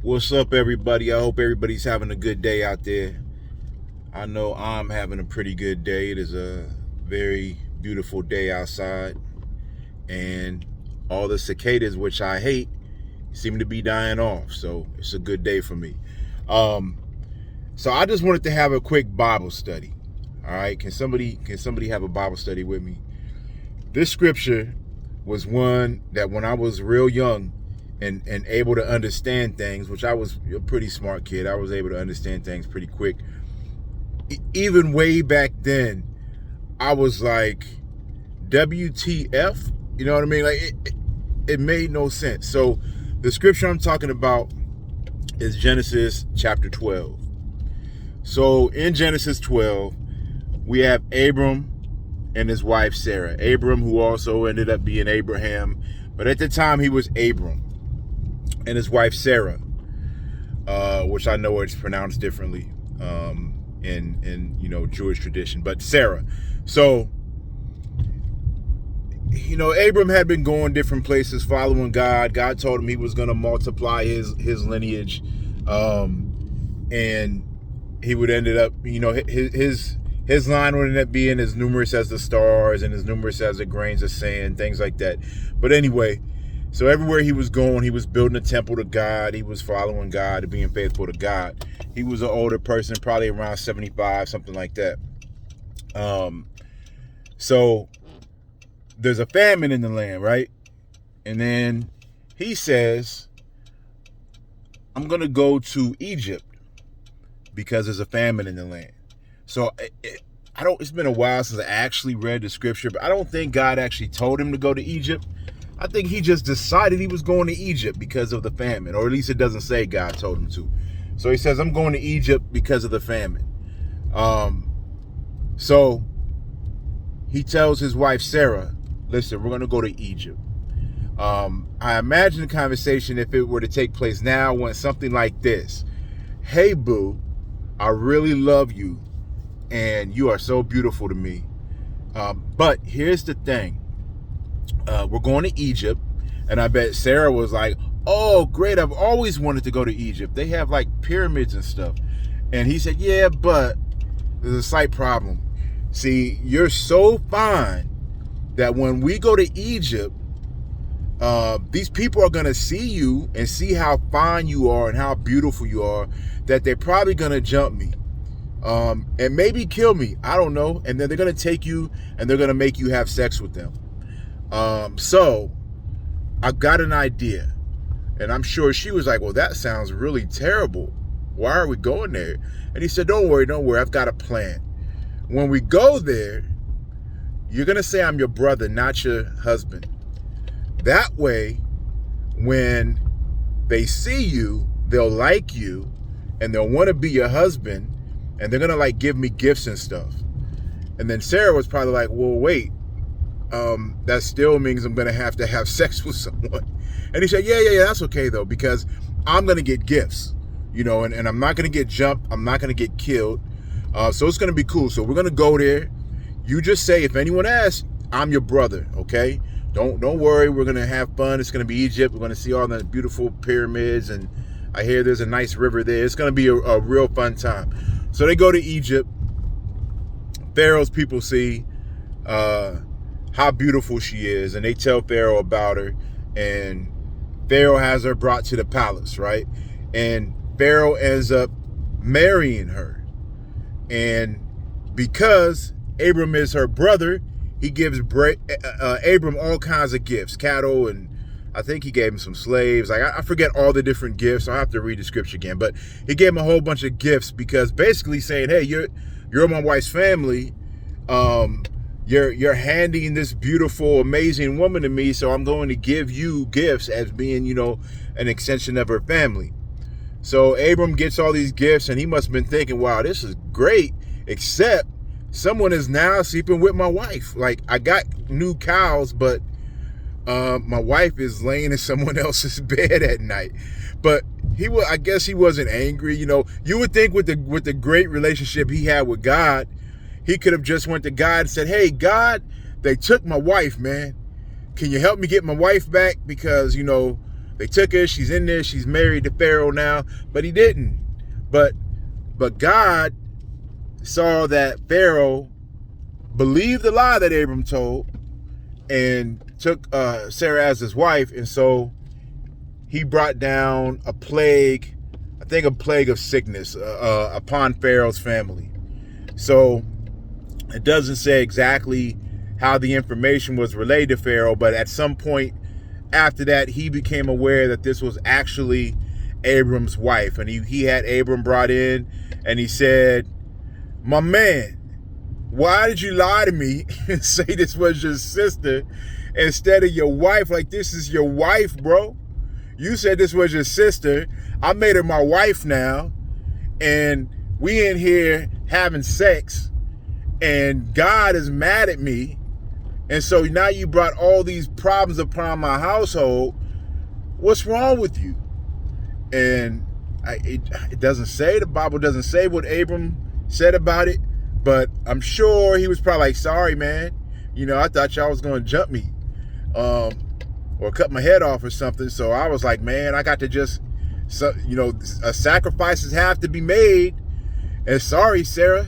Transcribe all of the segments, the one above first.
What's up, everybody? I hope everybody's having a good day out there. I know I'm having a pretty good day. It is a very beautiful day outside, and all the cicadas, which I hate, seem to be dying off. So it's a good day for me. Um, so I just wanted to have a quick Bible study. All right, can somebody have a Bible study with me? This scripture was one that when I was real young and able to understand things, which I was a pretty smart kid, I was able to understand things pretty quick. Even way back then, I was like, WTF? You know what I mean? Like it made no sense. So the scripture I'm talking about is Genesis chapter 12. So in Genesis 12, we have Abram and his wife Sarah. Abram, who also ended up being Abraham, but at the time he was Abram, and his wife Sarah, which I know it's pronounced differently in Jewish tradition, but Sarah. So Abram had been going different places following God. God told him he was going to multiply his lineage, and he would end up, his line would end up being as numerous as the stars and as numerous as the grains of sand, things like that. But anyway, so everywhere he was going, he was building a temple to God. He was following God and being faithful to God. He was an older person, probably around 75, something like that. So there's a famine in the land, right? And then he says, I'm going to go to Egypt because there's a famine in the land. So it's been a while since I actually read the scripture, but I don't think God actually told him to go to Egypt. I think he just decided he was going to Egypt because of the famine, or at least it doesn't say God told him to. So he says, I'm going to Egypt because of the famine. So he tells his wife, Sarah, listen, we're going to go to Egypt. I imagine the conversation, if it were to take place now, went something like this. Hey, boo, I really love you, and you are so beautiful to me. But here's the thing. We're going to Egypt, and I bet Sarah was like, oh, great, I've always wanted to go to Egypt. They have like pyramids and stuff. And he said, yeah, but there's a slight problem. See, you're so fine that when we go to Egypt, these people are going to see you and see how fine you are and how beautiful you are, that they're probably going to jump me. And maybe kill me. I don't know. And then they're going to take you and they're going to make you have sex with them. So I've got an idea. And I'm sure she was like, well, that sounds really terrible. Why are we going there? And he said, don't worry. I've got a plan. When we go there, you're going to say I'm your brother, not your husband. That way, when they see you, they'll like you and they'll want to be your husband, and they're going to like give me gifts and stuff. And then Sarah was probably like, well, wait, that still means I'm going to have sex with someone. And he said, yeah, that's okay though, because I'm going to get gifts, and I'm not going to get jumped. I'm not going to get killed. So it's going to be cool. So we're going to go there. You just say, if anyone asks, I'm your brother. Okay. Don't worry. We're going to have fun. It's going to be Egypt. We're going to see all the beautiful pyramids. And I hear there's a nice river there. It's going to be a real fun time. So they go to Egypt. Pharaoh's people see how beautiful she is, and they tell Pharaoh about her, and Pharaoh has her brought to the palace, right? And Pharaoh ends up marrying her, and because Abram is her brother, he gives Abram all kinds of gifts, cattle, and I think he gave him some slaves. Like I forget all the different gifts. I'll have to read the scripture again, but he gave him a whole bunch of gifts because basically saying, hey, you're my wife's family. You're handing this beautiful, amazing woman to me, so I'm going to give you gifts as being, an extension of her family. So Abram gets all these gifts, and he must have been thinking, wow, this is great, except someone is now sleeping with my wife. Like, I got new cows, but my wife is laying in someone else's bed at night. But I guess he wasn't angry. You would think with the great relationship he had with God, he could have just went to God and said, hey, they took my wife, man. Can you help me get my wife back? Because, they They took her, she's in there, she's married to Pharaoh now, but he didn't. But God saw that Pharaoh believed the lie that Abram told and took Sarah as his wife, and so he brought down a plague, I think a plague of sickness upon Pharaoh's family. So it doesn't say exactly how the information was relayed to Pharaoh, but at some point after that, he became aware that this was actually Abram's wife. And he had Abram brought in, and he said, my man, why did you lie to me and say this was your sister instead of your wife? Like, this is your wife, bro. You said this was your sister. I made her my wife now, and we in here having sex, and God is mad at me. And so now you brought all these problems upon my household. What's wrong with you? And it doesn't say, the Bible doesn't say what Abram said about it, but I'm sure he was probably like, sorry, man. You know, I thought y'all was going to jump me or cut my head off or something. So I was like, man, I got to just, sacrifices have to be made. And sorry, Sarah,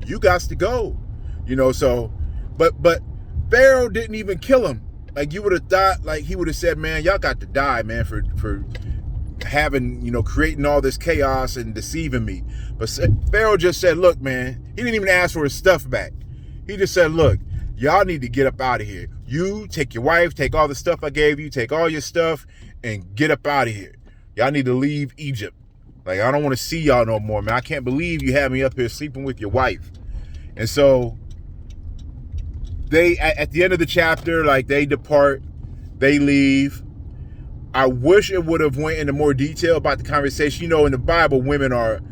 you got to go. So, but Pharaoh didn't even kill him. Like, you would have thought, like, he would have said, man, y'all got to die, man, for having, creating all this chaos and deceiving me. But Pharaoh just said, look, man, he didn't even ask for his stuff back. He just said, look, y'all need to get up out of here. You take your wife, take all the stuff I gave you, take all your stuff, and get up out of here. Y'all need to leave Egypt. Like, I don't want to see y'all no more, man. I can't believe you have me up here sleeping with your wife. And so they, at the end of the chapter, like, they depart, they leave. I wish it would have went into more detail about the conversation. In the Bible, women are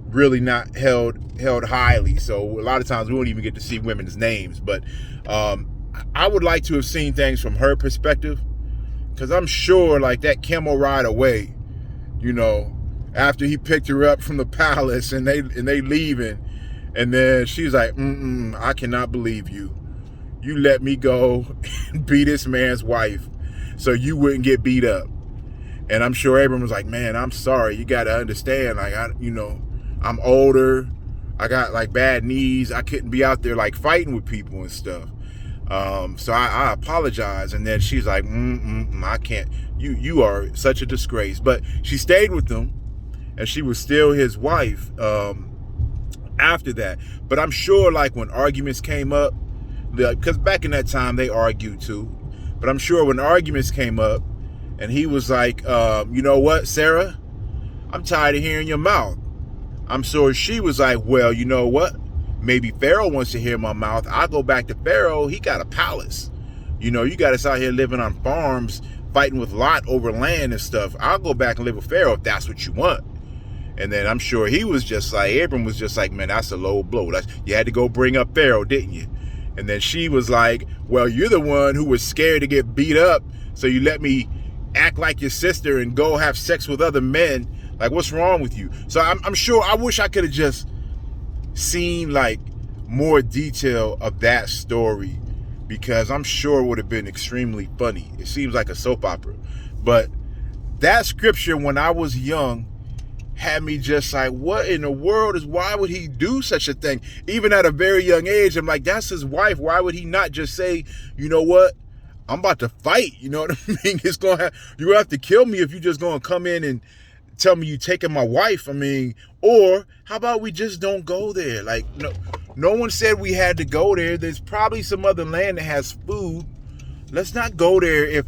really not held highly. So a lot of times we won't even get to see women's names. But I would like to have seen things from her perspective, because I'm sure, like, that camel ride away, after he picked her up from the palace and they leaving, and then she's like, I cannot believe you. You let me go and be this man's wife so you wouldn't get beat up. And I'm sure Abram was like, man, I'm sorry. You got to understand, like, I'm older. I got, like, bad knees. I couldn't be out there, like, fighting with people and stuff. So I apologize. And then she's like, I can't. You are such a disgrace. But she stayed with him, and she was still his wife after that. But I'm sure, like, when arguments came up, because back in that time they argued too, but I'm sure when arguments came up and he was like, you know what, Sarah, I'm tired of hearing your mouth. I'm sure she was like, well, you know what, maybe Pharaoh wants to hear my mouth. I'll go back to Pharaoh. He got a palace. You got us out here living on farms, fighting with Lot over land and stuff. I'll go back and live with Pharaoh if that's what you want. And then I'm sure he was just like, Abram was just like, man, that's a low blow. You had to go bring up Pharaoh, didn't you? And then she was like, well, you're the one who was scared to get beat up, so you let me act like your sister and go have sex with other men. Like, what's wrong with you? So I'm sure, I wish I could have just seen, like, more detail of that story, because I'm sure it would have been extremely funny. It seems like a soap opera. But that scripture, when I was young, had me just like, what in the world why would he do such a thing? Even at a very young age, I'm like, that's his wife. Why would he not just say, you know what? I'm about to fight. You know what I mean? You're going to have to kill me if you just going to come in and tell me you taking my wife. I mean, or how about we just don't go there? Like, no one said we had to go there. There's probably some other land that has food. Let's not go there if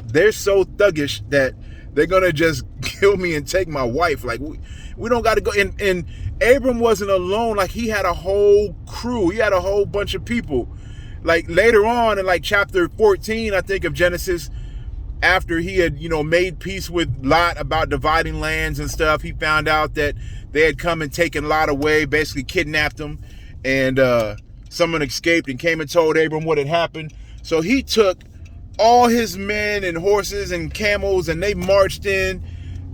they're so thuggish that they're going to just kill me and take my wife. Like, we don't got to go. And Abram wasn't alone. Like, he had a whole crew. He had a whole bunch of people. Like, later on in, like, chapter 14, I think, of Genesis, after he had, made peace with Lot about dividing lands and stuff, he found out that they had come and taken Lot away, basically kidnapped him. And someone escaped and came and told Abram what had happened. So he took all his men and horses and camels, and they marched in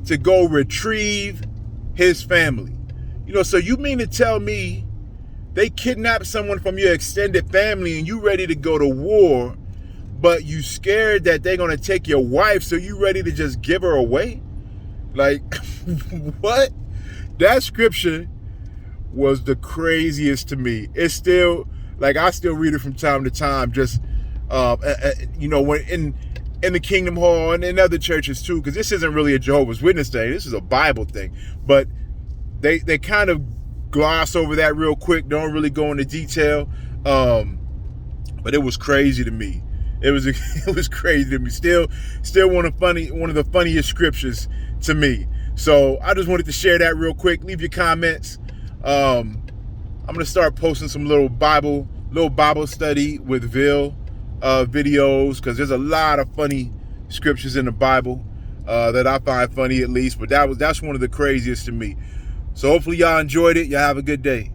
to go retrieve his family. So you mean to tell me they kidnapped someone from your extended family and you ready to go to war, but you scared that they're gonna take your wife, so you ready to just give her away? Like, what? That scripture was the craziest to me. It's still, like, I still read it from time to time, just you know, when in the Kingdom Hall and in other churches too, because this isn't really a Jehovah's Witness thing. This is a Bible thing. But they kind of gloss over that real quick, don't really go into detail. But it was crazy to me. It was crazy to me. Still one of the funniest scriptures to me. So I just wanted to share that real quick. Leave your comments. I'm gonna start posting some little Bible study with Vill videos, because there's a lot of funny scriptures in the Bible that I find funny, at least. But that's one of the craziest to me. So hopefully y'all enjoyed it. Y'all have a good day.